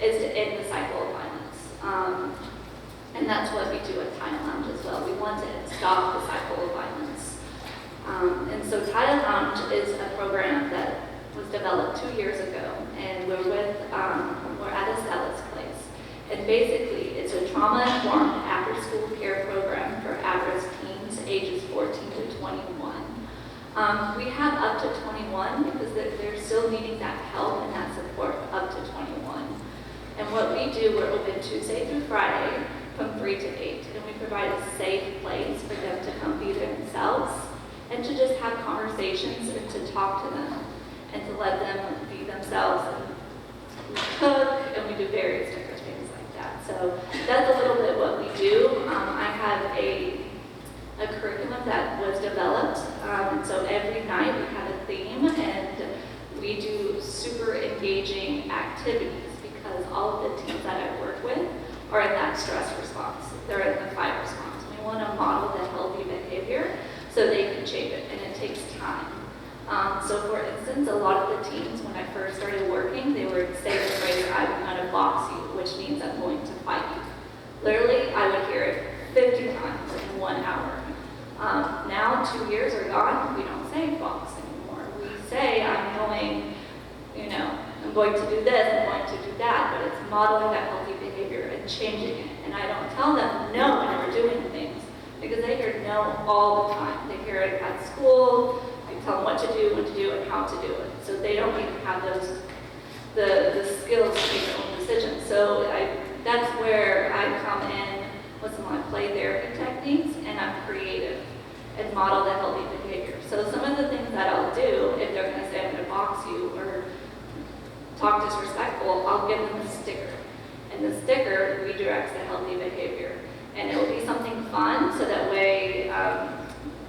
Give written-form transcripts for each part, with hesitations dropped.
is to end the cycle of violence. And that's what we do at Taya Lounge as well. We want to stop the cycle of violence. And so Taya Lounge is a program that was developed 2 years ago, and we're at Estella's place. And basically, it's a trauma-informed after-school care program for at-risk teens ages 14 to 21. We have up to 21 because they're still needing that help and that support up to 21. And what we do, we're open Tuesday through Friday from 3 to 8, and we provide a safe place for them to come be themselves and to just have conversations and to talk to them and to let them be themselves. And we cook and we do various different things like that. So that's a little bit what we do. I have a curriculum that was developed, and so every night we have a theme, and we do super engaging activities because all of the teams that I work with are in that stress response. They're in the fight response. We want to model the healthy behavior so they can change it, and it takes time. So for instance, a lot of the teams, when I first started working, they would say the phrase, "I'm going to box you," which means I'm going to fight you. Literally, I would hear it 50 times in 1 hour. Now 2 years are gone, we don't say box anymore. We say, I'm going to do this, I'm going to do that, but it's modeling that healthy behavior and changing it. And I don't tell them no when we're doing things, because they hear no all the time. They hear it at school, I tell them what to do, and how to do it. So they don't even have the skills to make their own decisions. So that's where I come in with some of my play therapy techniques, and I'm creative and model the healthy behavior. So some of the things that I'll do, if they're going to say I'm going to box you or talk disrespectful, I'll give them a sticker. And the sticker redirects the healthy behavior. And it will be something fun, so that way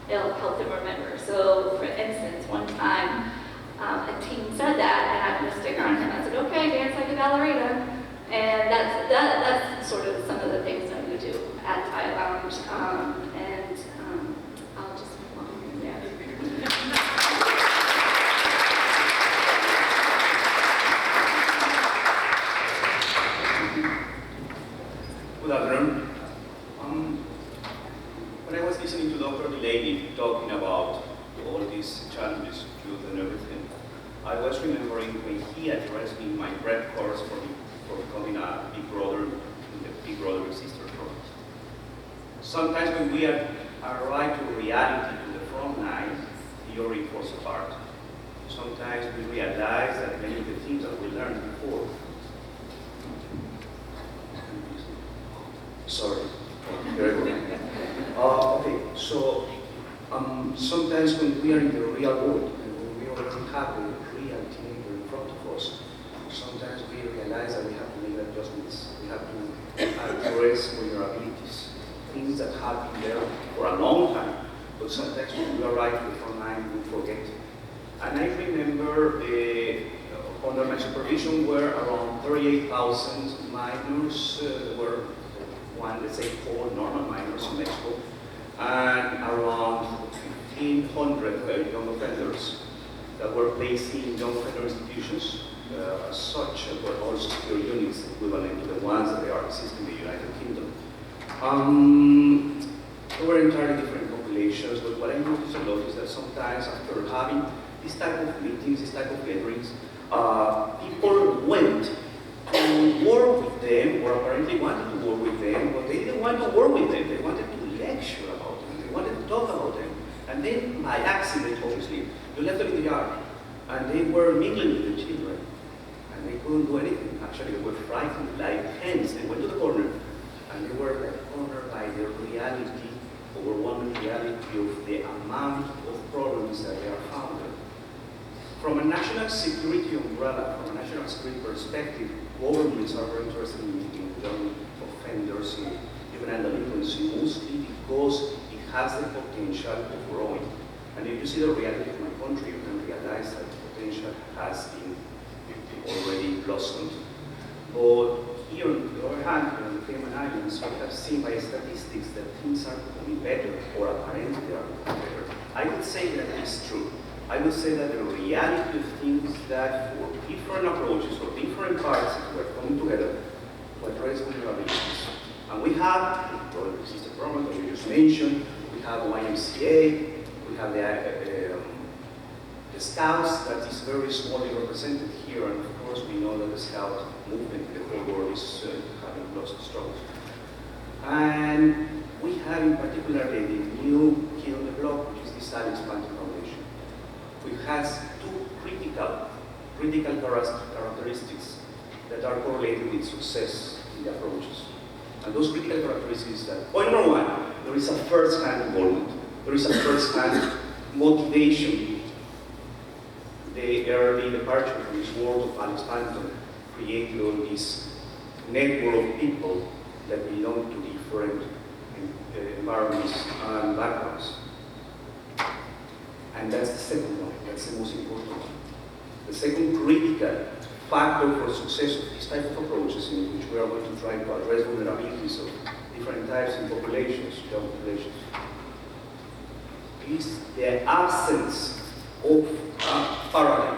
it'll help them remember. So for instance, one time a teen said that, and I put a sticker on him. I said, "Okay, dance like a ballerina." And that's sort of some of the things that we do at Taya Lounge. I'll just move on from there. Good afternoon. When I was listening to Dr. Delaney talking about all these challenges, youth and everything, I was remembering when he addressed me in my prep course for becoming a big brother in the Big Brother and Sister program. Sometimes when we arrive to reality, to the front line, theory falls apart. Sometimes we realize that many of the things that we learned before. Sorry. Very good. Okay, so sometimes when we are in the real world, and when we already have a real teenager in front of us, sometimes we realize that we have to make adjustments. We have to address vulnerabilities, things that have been there for a long time, but sometimes when we arrive to the front line, we forget. And I remember under my supervision were around 38,000 minors, were let's say 4 normal minors in Mexico, and around 1,500 young offenders that were placed in young offender institutions. As such, were all secure units equivalent to the ones that they are existing in the United Kingdom. They were entirely different populations, but what I noticed a lot is that sometimes after having this type of meetings, this type of gatherings, people went to work with them, or apparently wanted to work with them, but they didn't want to work with them. They wanted to lecture about them. They wanted to talk about them. And then, by accident, obviously, you left them in the yard, and they were mingling with the children, and they couldn't do anything. Actually, they were frightened, like hens. They went to the corner, and they were like cornered by the reality, overwhelming reality of the amount of problems that they are found. From a national security umbrella, from a national security perspective, governments are very interested in young offenders, even in delinquency, mostly because it has the potential of growing. And if you see the reality of my country, you can realize that the potential has been already blossomed. But here, on the other hand, on the Cayman Islands, we have seen by statistics that things are becoming better, or apparently they are becoming better. I would say that it's true. I would say that the reality of things that for different approaches or different parts we're coming working together to address vulnerabilities. And we have, this is the program that you just mentioned, we have YMCA, we have the Scouts that is very smallly represented here, and of course we know that the Scout movement, the whole world is having lots of struggles. And we have in particular the new kid on the block, which is the Alex Panton Foundation, which has two critical characteristics that are correlated with success in the approaches. And those critical characteristics that, point number one, there is a first-hand involvement. There is a first-hand motivation. The early departure from this world of Alex Panton created all this network of people that belong to different environments and backgrounds. And that's the second one, that's the most important one. The second critical factor for success of this type of approaches, in which we are going to try to address vulnerabilities of different types in populations, young populations, is the absence of a paradigm.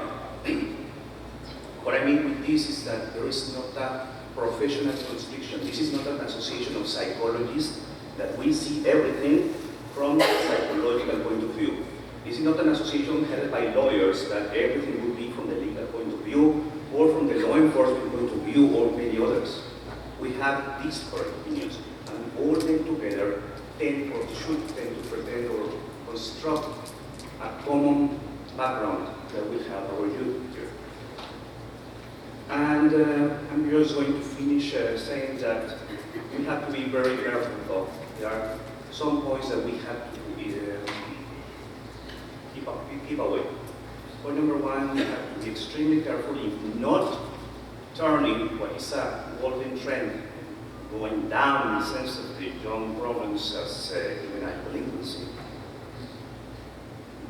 What I mean with this is that there is not a professional jurisdiction. This is not an association of psychologists that we see everything from a psychological point of view. This is not an association headed by lawyers that everything will be from the legal point of view or from the law enforcement point of view or many others. We have disparate opinions, and all them together tend or should tend to pretend or construct a common background that we have our youth here. And I'm just going to finish saying that we have to be very careful of. There are some points that we have to keep away. Point number one, we have to be extremely careful in not turning what is a golden trend going down in the sense of the young problems as juvenile delinquency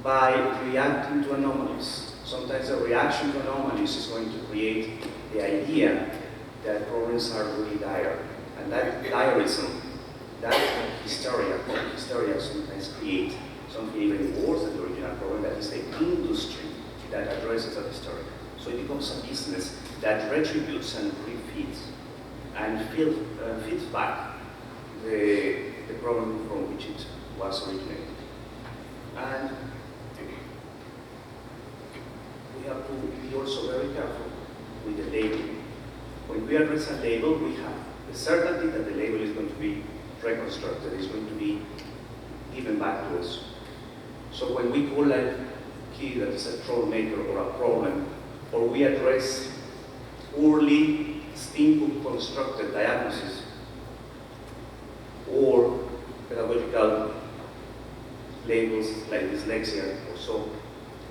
by reacting to anomalies. Sometimes a reaction to anomalies is going to create the idea that problems are really dire. And that diarism, that hysteria sometimes create something even worse than the original problem, that is the industry that addresses that hysteria. So it becomes a business that retributes and refeeds and feeds back the problem from which it was originated. And we have to be also very careful with the label. When we address a label, we have the certainty that the label is going to be reconstructed, is going to be given back to us. So when we call a kid that is a troublemaker or a problem, or we address poorly steampunk constructed diagnosis or pedagogical labels like dyslexia or so,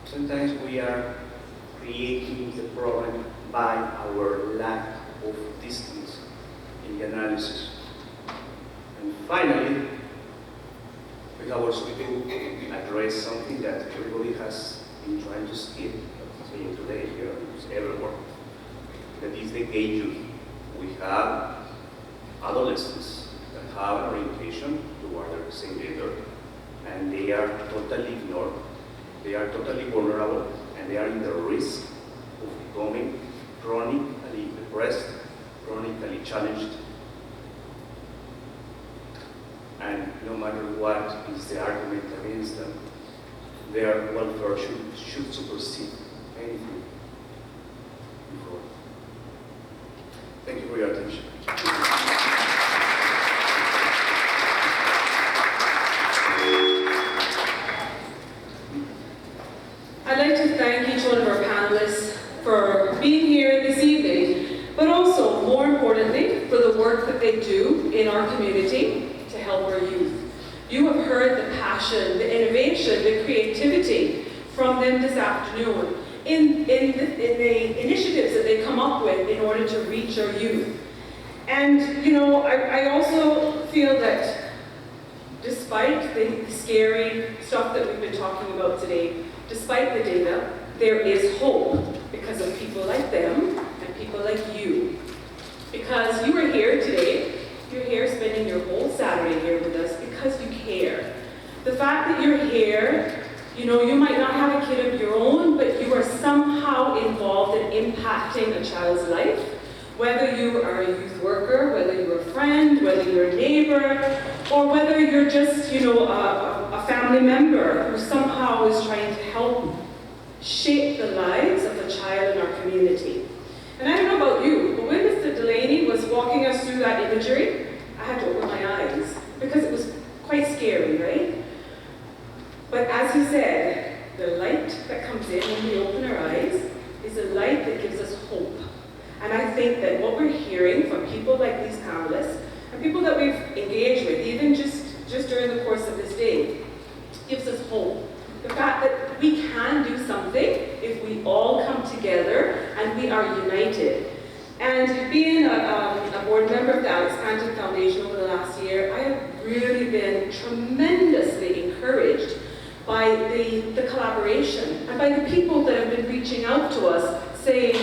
sometimes we are creating the problem by our lack of distance in the analysis. And finally, we have also to address something that everybody has been trying to skip, saying today here, it's everywhere. That is the gay youth. We have adolescents that have an orientation toward their same gender, and they are totally ignored. They are totally vulnerable, and they are in the risk of becoming chronically depressed, chronically challenged. And no matter what is the argument against them, their welfare should supersede anything before. Thank you for your attention. I'd like to thank each one of our panelists for being here this evening, but also, more importantly, for the work that they do in our community to help our youth. You have heard the passion, the innovation, the creativity from them this afternoon in the initiatives that they come up with in order to reach our youth. And, you know, I also feel that despite the scary stuff that we've been talking about today, despite the data, there is hope because of people like them and people like you. Because you are here today, you're here spending your whole Saturday here with us because you care. The fact that you're here, you know, you might not have a kid of your own, but you are somehow involved in impacting a child's life, Whether you are a youth worker, whether you're a friend, whether you're a neighbor, or whether you're just, a family member who somehow is trying to help shape the lives of a child in our community. And I don't know about you, but when Mr. Delaney was walking us through that imagery, I had to open my eyes because it was quite scary, right? But as he said, the light that comes in when we open our eyes is a light that gives us hope. And I think that what we're hearing from people like these panelists, and people that we've engaged with, even just during the course of this day, gives us hope. The fact that we can do something if we all come together and we are united. And being a board member of the Panton Foundation over the last year, I have really been tremendously encouraged by the collaboration and by the people that have been reaching out to us saying,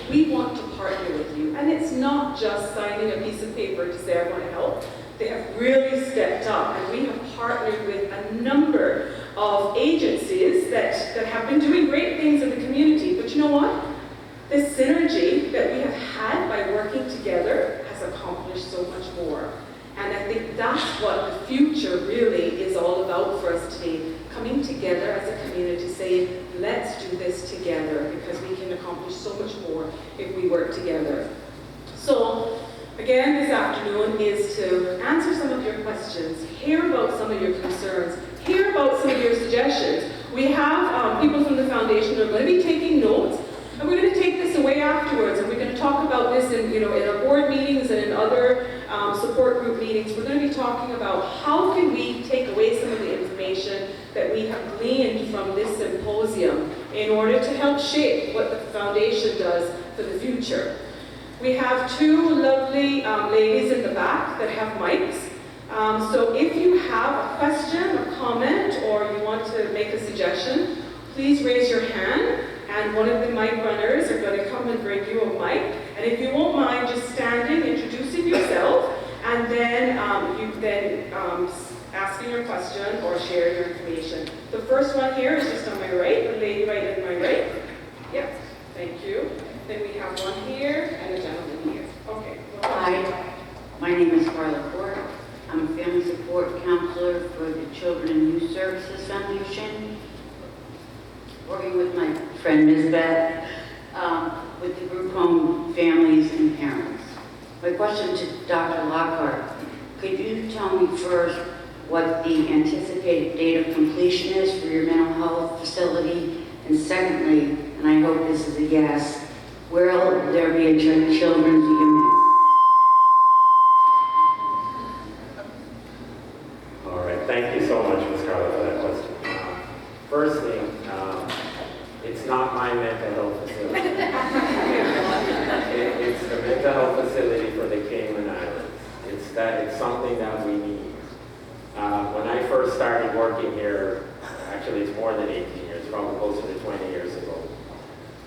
we want to partner with you. And it's not just signing a piece of paper to say, I want to help. They have really stepped up, and we have partnered with a number of agencies that have been doing great things in the community. But you know what? The synergy that we have had by working together has accomplished so much more. And I think that's what the future really is all about for us today. Coming together as a community, saying, let's do this together, because we can accomplish so much more if we work together. So, again, this afternoon is to answer some of your questions, hear about some of your concerns, hear about some of your suggestions. We have people from the foundation who are going to be taking notes, and we're going to take this away afterwards, and we're going to talk about this in our board meetings and in other support group meetings. We're going to be talking about how can we take away some of the information that we have gleaned from this symposium in order to help shape what the foundation does for the future. We have two lovely ladies in the back that have mics. So if you have a question, a comment, or you want to make a suggestion, please raise your hand, and one of the mic runners are going to come and bring you a mic. And if you won't mind just standing, introducing yourself, and then asking your question or sharing your information. The first one here is just on my right, the lady right on my right. Yep, thank you. Then we have one here and a gentleman here. Okay. Hi, my name is Lockhart. I'm a family support counselor for the Children and Youth Services Foundation, working with my friend Lizzette, with the group home families and parents. My question to Dr. Lockhart, could you tell me first what the anticipated date of completion is for your mental health facility? And secondly, and I hope this is a yes, will there be a children's unit? All right, thank you so much, Ms. Carla, for that question. First thing, it's not my mental health facility. It's the mental health facility for the Cayman Islands. It's something that we need. When I first started working here, actually it's more than 18 years, probably closer to 20 years ago.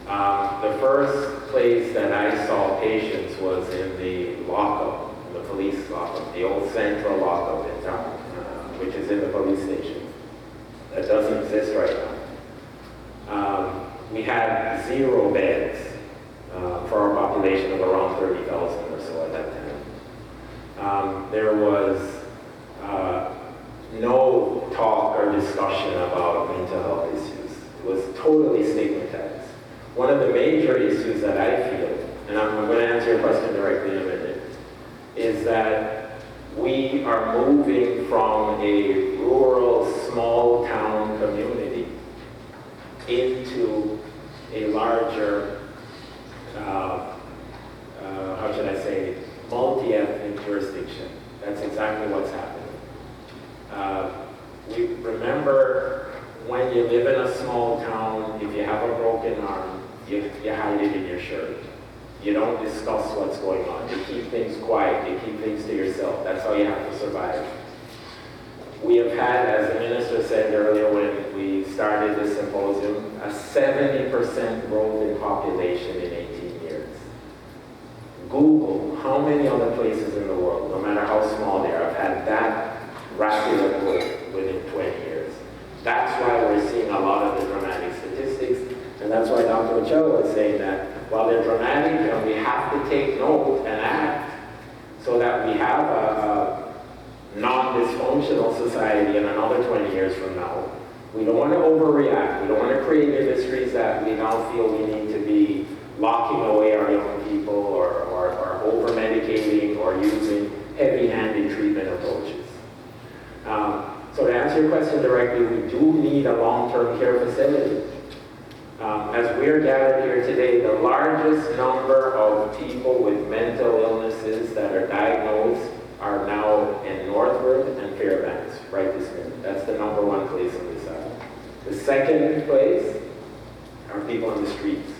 The first place that I saw patients was in the lockup, the police lockup, the old central lockup in town, which is in the police station. That doesn't exist right now. We had 0 beds for our population of around 30,000 or so at that time. There was no talk or discussion about mental health issues. It was totally stigmatized. One of the major issues that I feel, and I'm going to answer your question directly in a minute, is that we are moving from a rural, small town community into a larger, how should I say, multi-ethnic jurisdiction. That's exactly what's happening. We remember when you live in a small town, if you have a broken arm, you hide it in your shirt. You don't discuss what's going on. You keep things quiet. You keep things to yourself. That's how you have to survive. We have had, as the minister said earlier when we started this symposium, a 70% growth in population in 18 years. Google how many other places in the world, no matter how small they are, have had that rapid of growth within 20 years. That's why we're seeing a lot of the dramatic statistics, and that's why Dr. Ochoa was saying that while they're dramatic and we have to take note and act so that we have a non-dysfunctional society in another 20 years from now. We don't want to overreact. We don't want to create industries that we now feel we need to be locking away our young people or over-medicating or using heavy-handed treatment approaches. So to answer your question directly, we do need a long-term care facility. As we're gathered here today, the largest number of people with mental illnesses that are diagnosed are now in Northwood and Fairbanks, right this minute. That's the number one place on this island. The second place are people on the streets.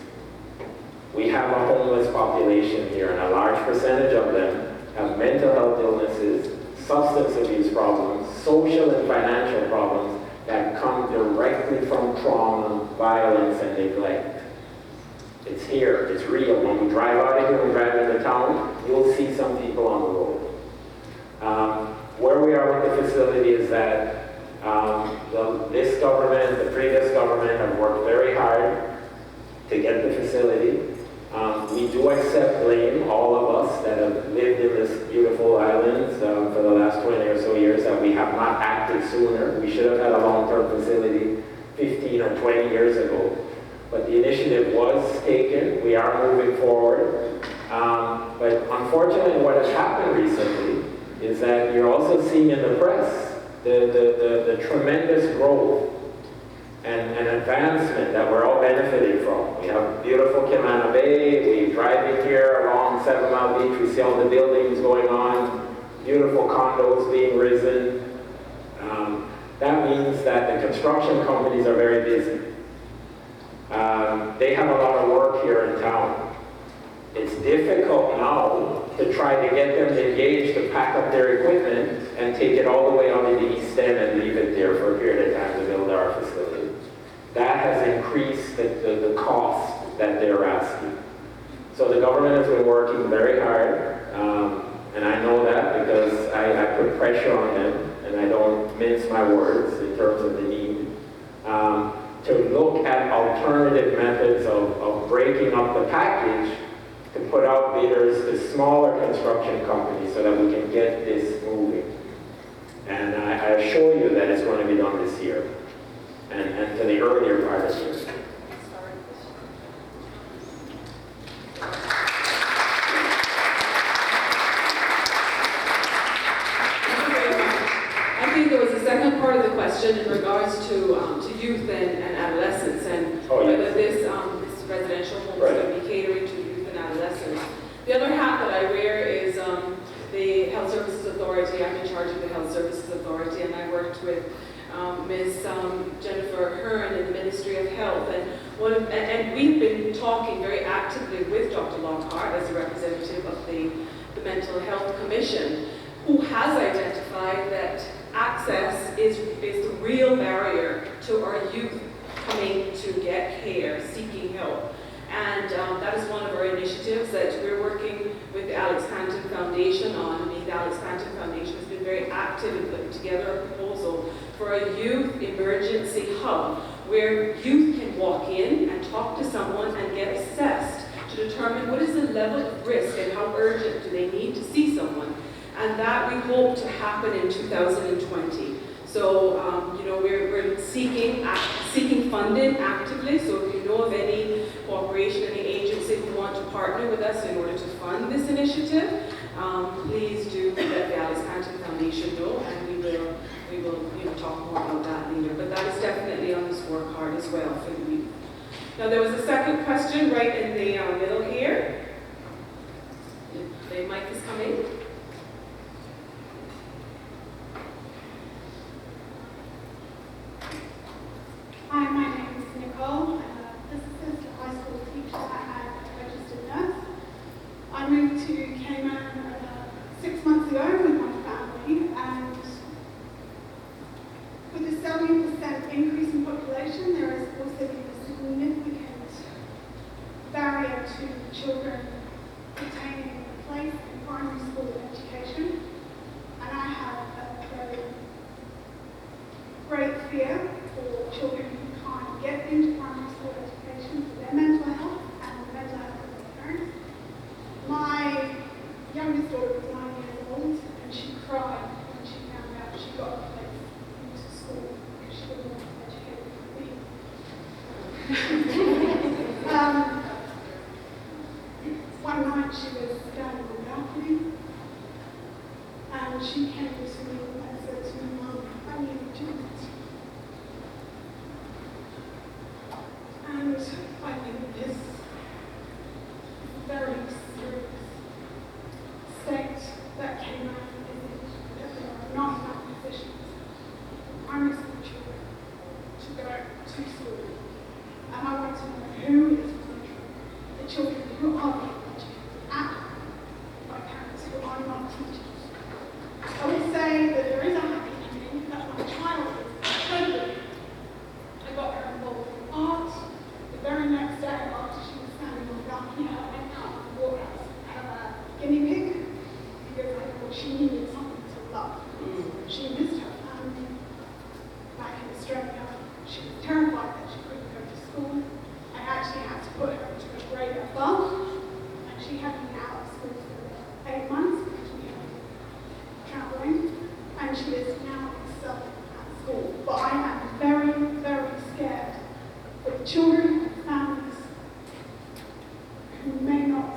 We have a homeless population here, and a large percentage of them have mental health illnesses, substance abuse problems, social and financial problems that come directly from trauma, violence, and neglect. It's here, it's real. When we drive out of here, we drive into town, you'll see some people on the road. Where we are with the facility is that this government, the previous government have worked very hard to get the facility. We do accept blame, all of us that have lived in this beautiful island for the last 20 or so years, that we have not acted sooner. We should have had a long-term facility 15 or 20 years ago. But the initiative was taken. We are moving forward. But unfortunately, what has happened recently is that you're also seeing in the press the tremendous growth and advancement that we're all benefiting from. We have beautiful Kimana Bay. We drive in here along 7 Mile Beach. We see all the buildings going on, beautiful condos being risen. That means that the construction companies are very busy. They have a lot of work here in town. It's difficult now to try to get them engaged to pack up their equipment and take it all the way out to the East End and leave it there for a period of time to build our facility. That has increased the cost that they're asking. So the government has been working very hard, and I know that because I put pressure on them, and I don't mince my words in terms of the need, to look at alternative methods of breaking up the package to put out bidders to smaller construction companies so that we can get this moving. And I assure you that it's going to be done this year and to the earlier part of the year. I think there was a second part of the question in regards to youth and adolescents, and whether this residential home is going to be catering to youth and adolescents. The other hat that I wear is the Health Services Authority. I'm in charge of the Health Services Authority, and I worked with Ms. Jennifer Hearn in the Ministry of Health, and we've been talking very actively with Dr. Lockhart as a representative of the Mental Health Commission, who has identified that access is the real barrier to our youth coming to get care, seeking help. And that is one of our initiatives that we're working with the Alex Panton Foundation on. The Alex Panton Foundation has been very active in putting together a proposal for a youth emergency hub where youth can walk in and talk to someone and get assessed to determine what is the level of risk and how urgent do they need to see someone. And that we hope to happen in 2020. So, we're seeking funding actively. So if you know of any corporation, any agency who want to partner with us in order to fund this initiative, please do let the Alex Panton Foundation know, and we will talk more about that later. But that is definitely on the scorecard as well for the youth. Now there was a second question right in the middle here. The mic is coming. Hi, my name is Nicole. This is a high school teacher and a registered nurse. I moved to Cayman 6 months ago with my family, and with a 70% increase in population, there has also been a significant barrier to children attaining a place in primary school education. And I have a very great fear for children who can't get into primary school education for their mental health and the mental health of their parents. youngest daughter was 9 years old, and she cried when she found out she got a place into school because she didn't want to educate me. One night she was standing on the balcony, and she came to me and said to me, "Mum, I need a joint." And I think this very serious state that came out is that there are not enough positions for primary school children to go to school. And I want to know who is monitoring the children who are being educated at home by parents who are not teachers. I would say that there is a happy ending, that my child is incredibly. I got her involved in art. The very next day after she was standing on the balcony, I went out and bought her a guinea pig because I thought she needed something to love. She missed her family back in Australia. She was terrified that she couldn't go to school. I actually had to put her into a grade above, and she had been out of school for 8 months because we had been traveling, and she is now excelling at school. But I am very, very scared for the children and families who may not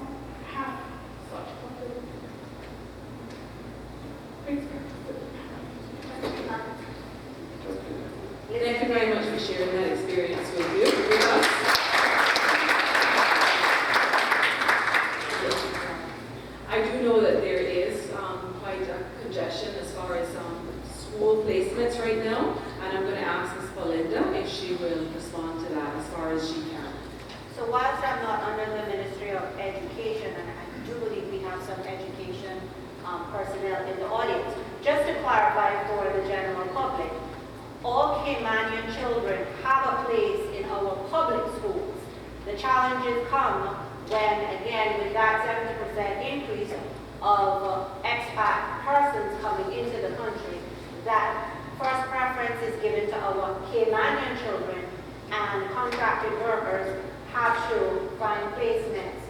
have such possibilities. Please go to the parents. Thank you very much for sharing that experience with us. I do know that there is quite a congestion as far as school placements right now, and I'm going to ask Ms. Pulinda if she will respond to that as far as she can. So whilst I'm not under the Ministry of Education, and I do believe we have some education personnel in the audience, just to clarify for the general public, all Caymanian children have a place in our public schools. The challenges come when, again, with that 70% increase of expat persons coming into the country, that first preference is given to our Caymanian children, and contracted workers have to find placements.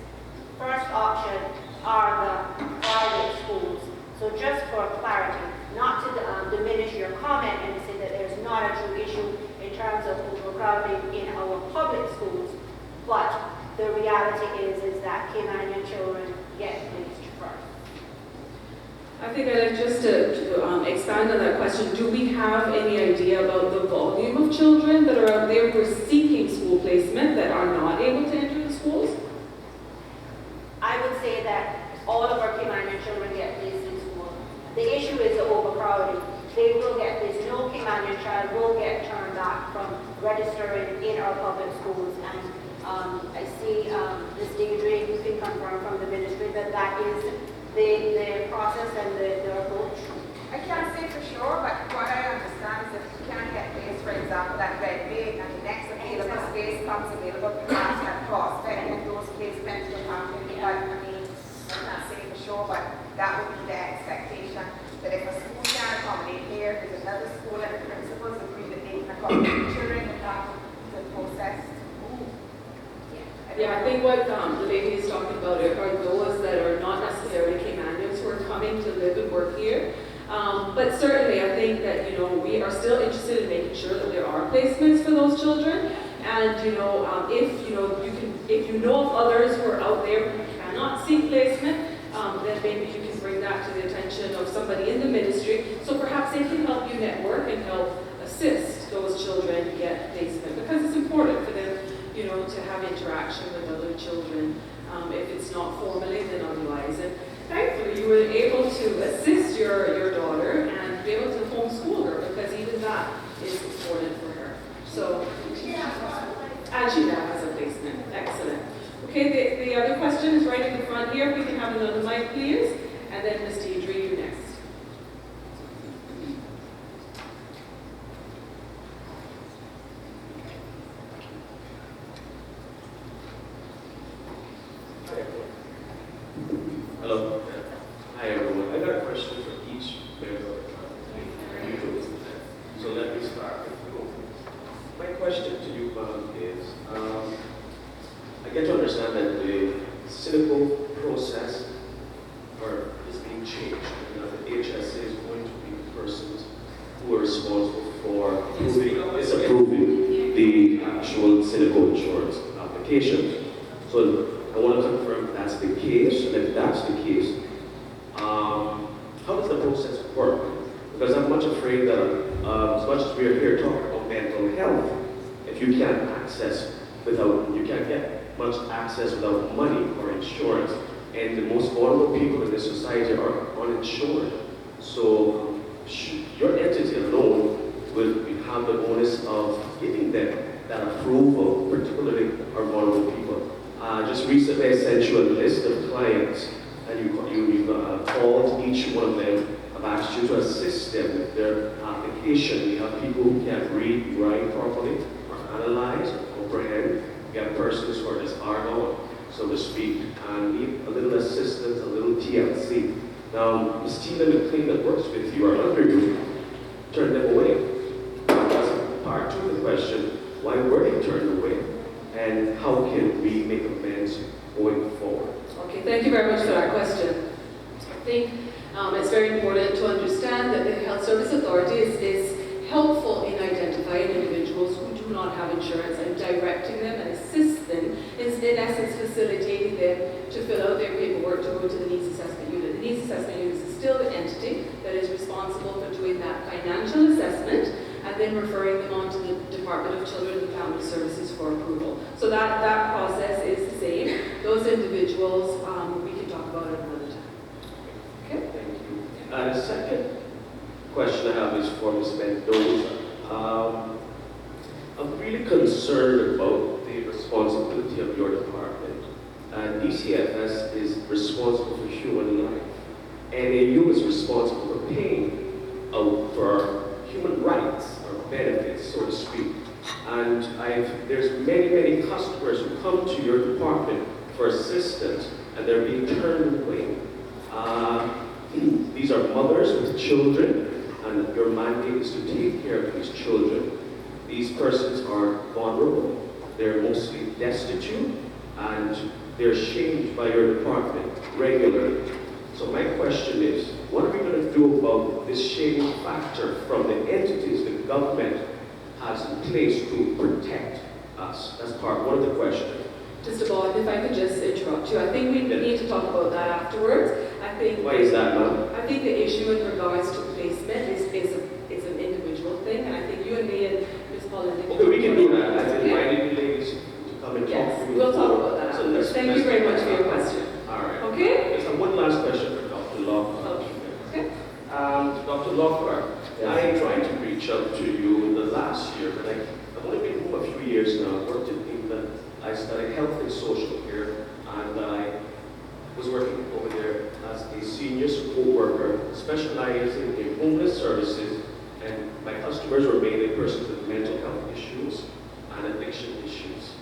First option are the private schools. So just for clarity, not to diminish your comment and say that there's not a true issue in terms of overcrowding in our public schools, but the reality is that Caymanian children get placed first. I think I'd like just to expand on that question. Do we have any idea about the volume of children that are out there who are seeking school placement that are not able to enter the schools? I would say that all of our Caymanian children get placed in school. The issue is the overcrowding. They will get placed. No Caymanian child will get turned back from registering in our public schools. And I see Ms. Deidre, you can confirm from the ministry that that is the process and the approach. I can't say for sure, but what I understand is if you can't get placed, for example, at Red Bay, and the next available space comes available, perhaps at cost, then those placements will happen. But I mean, I can't say for sure, but that would be the expectation, that if a school can't accommodate here, there's another school and the principals agree that they can accommodate children, and that the process to move. Yeah, I think what the lady is talking about are those that are not necessarily Caymanians who are coming to live and work here. But certainly I think that, we are still interested in making sure that there are placements for those children. And, if you know of others who are out there who cannot seek placement, then maybe you can bring that to the attention of somebody in the ministry. So perhaps they can help you network and help assist those children get placement, because it's important for them, to have interaction with other children, if it's not formally, then otherwise. And thankfully, you were able to assist your daughter and be able to homeschool her, because even that is important for her. So, and she now has a placement. Excellent. Okay, the other question is right in the front here. If we can have another mic, please. And then Ms. Deidre, you next. Hello. Hi everyone. I got a question for each member. So let me start. My question to you, is, I get to understand that the cynical process or is being changed. You know, the HSA is going to be the persons who are responsible for disapproving the actual Cynical insurance application. So I want to confirm if that's the case, and if that's the case, how does the process work? Because I'm much afraid that as much as we are here talking about mental health, if you can't get much access without money or insurance, and the most vulnerable people in this society are uninsured. So your entity alone will have the onus of giving them that approval, particularly our vulnerable people. Just recently I sent you a list of clients, and you called each one of them. I've asked you to assist them with their application. We have people who can't read, write properly, or analyze, or comprehend. We have persons who are just argo, so to speak, and need a little assistance, a little TLC. Now, Ms. Tina McLean that works with you or under you, turn them away. That's part two of the question. Why were they turned away? And how can we make amends going forward? Okay, thank you very much for that question. I think it's very important to understand that the Health Service Authority is helpful in identifying individuals who do not have insurance and directing them and assist them, in essence facilitating them to fill out their paperwork to go to the Needs Assessment Unit. The Needs Assessment Unit is still the entity that is responsible for doing that financial assessment and then referring them on to the Department of Children and Family Services for approval. So that process is the same. Those individuals, we can talk about it another time. Okay? Thank you. The second question I have is for Ms. Mendoza. I'm really concerned about the responsibility of your department. DCFS is responsible for human life. NAU is responsible for paying out for human rights or benefits, so to speak. And there's many customers who come to your department for assistance, and they're being turned away. These are mothers with children, and your mandate is to take care of these children. These persons are vulnerable, they're mostly destitute, and they're shamed by your department regularly. So my question is, what are we going to do about this shaming factor from the entities the government has in place to protect us? That's part one of the question. Just about, if I could just interrupt you, I think we need to talk about that afterwards. I think. Why is that, ma'am? I think the issue in regards to placement is an individual thing, and I think you and me and Ms. Pulinda. Okay, we can do that. I've invited you ladies to come and talk to me. We'll talk about that afterwards. Thank you very much for your question. All right. Okay? There's one last question for Dr. Lockhart. Okay. Dr. Lockhart, I tried to reach out to you in the last year, but I've only been home a few years now. I've worked in England. I studied health and social care, and I was working over there as a senior support worker, specializing in homeless services, and my customers were mainly persons with mental health issues and addiction issues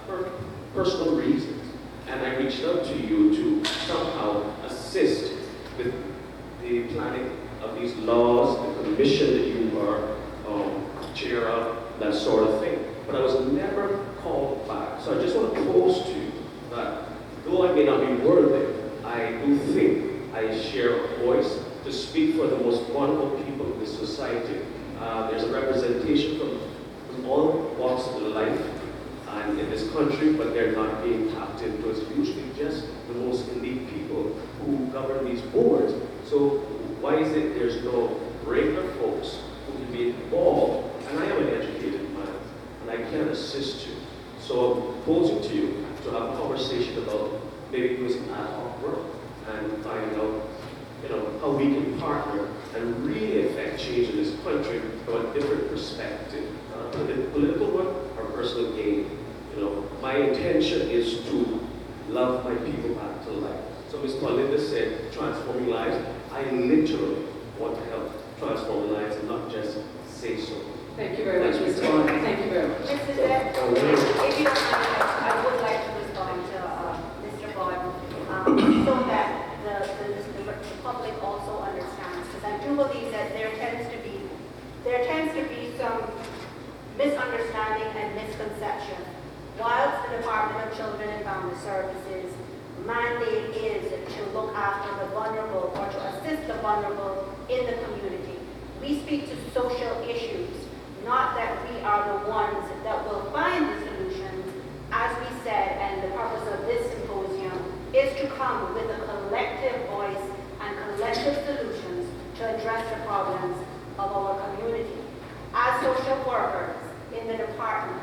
for personal reasons. And I reached out to you to somehow assist with the planning of these laws, the commission that you are chair of, that sort of thing. But I was never called back. So I just want to pose to you that though I may not be worthy, I do think I share a voice to speak for the most vulnerable people in this society. There's a representation from all walks of life and in this country, but they're not being tapped into. It's usually just the most elite people who govern these boards. So why is it there's no regular folks who can be involved? And I am an educated man, and I can assist you. So I'm proposing to you to have a conversation about maybe doing some ad hoc work and finding out, how we can partner and really affect change in this country from a different perspective, not a political one or personal gain. My intention is to love my people back to life. So Ms. Pulinda said, transforming lives. I literally want to help transform lives and not just say so. Thank you very much, Mr. Bond. Thank you very much. Ms. Lizzette, if you don't mind, I would like to respond to Mr. Bond so that the public also understands, because I do believe that there tends to be some misunderstanding and misconception. Whilst the Department of Children and Family Services mandate is to look after the vulnerable or to assist the vulnerable in the community. We speak to social issues, not that we are the ones that will find the solutions. As we said, and the purpose of this symposium is to come with a collective voice and collective solutions to address the problems of our community. As social workers in the department,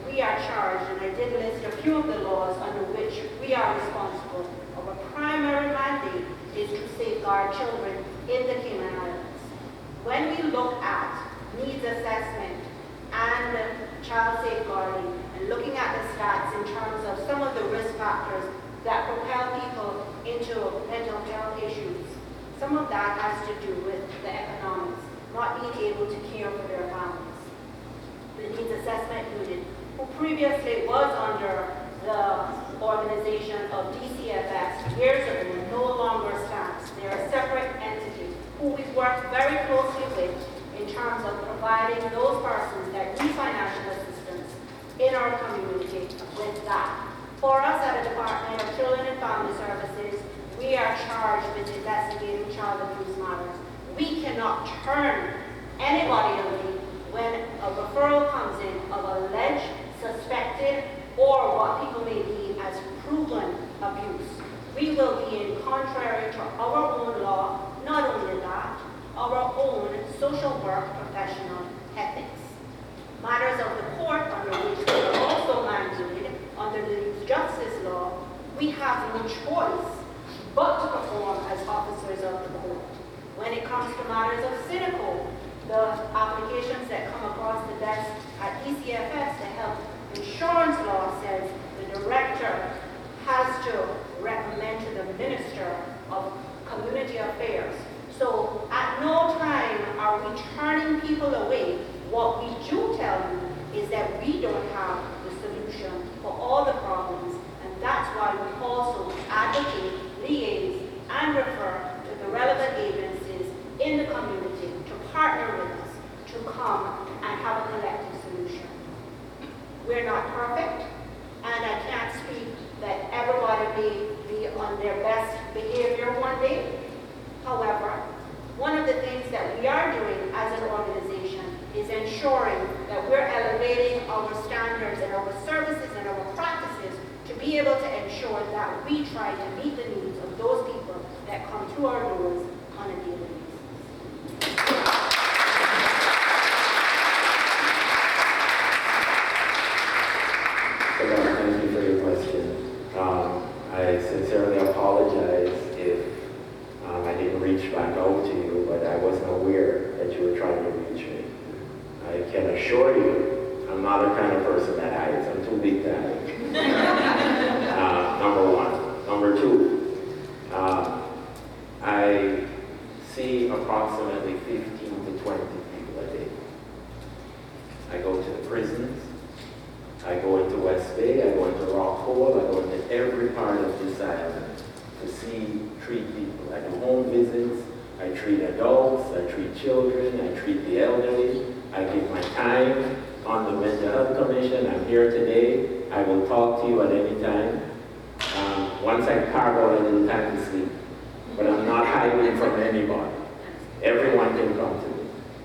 we are charged, and I did list a few of the laws under which we are responsible. Our primary mandate is to safeguard children in the Cayman Islands. When we look at needs assessment and child safeguarding, and looking at the stats in terms of some of the risk factors that propel people into mental health issues, some of that has to do with the economics, not being able to care for their families. The needs assessment unit, who previously was under the organization of DCFS years ago, no longer stands. They are a separate entity who we work very closely with in terms of providing those persons that need financial assistance in our community with that. For us at the Department of Children and Family Services, we are charged with investigating child abuse matters. We cannot turn anybody away when a referral comes in of alleged, suspected, or what people may deem as proven abuse. We will be in contrary to our own law, not only that, our own social work professional ethics. Matters of the court under which we are also mandated under the youth justice law, we have no choice but to perform as officers of the court. When it comes to matters of cynical, the applications that come across the desk at DCFS to help insurance law says the director has to recommend to the Minister of Community Affairs. So at no time are we turning people away. What we do tell you is that we don't have the solution for all the problems, and that's why we also advocate, liaise, and refer to the relevant agencies in the community to partner with us to come and have a collective solution. We're not perfect, and I can't speak that everybody may be on their best behavior one day. However, one of the things that we are doing as an organization is ensuring that we're elevating our standards and our services and our practices to be able to ensure that we try to meet the needs of those people that come through our doors on a daily basis. Thank you for your question. I sincerely apologize if I didn't reach back out to you, but I wasn't aware that you were trying to reach me. I can assure you, I'm not the kind of person that hides. I'm too big to hide. Number one. Number two, I see approximately 15 to 20 people a day. I go to the prisons. I go into West Bay, I go into Ochoa, I go into every part of this island to treat people. I do home visits, I treat adults, I treat children, I treat the elderly. I give my time on the Mental Health Commission. I'm here today. I will talk to you at any time. Once I carve out a little time to sleep, but I'm not hiding from anybody. Everyone can come to me.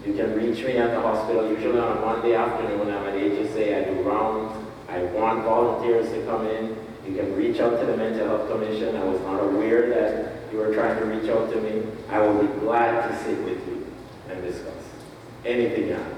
You can reach me at the hospital, usually on a Monday afternoon. I'm at HSA, I do rounds. I want volunteers to come in. You can reach out to the Mental Health Commission. I was not aware that you were trying to reach out to me. I will be glad to sit with you and discuss anything else.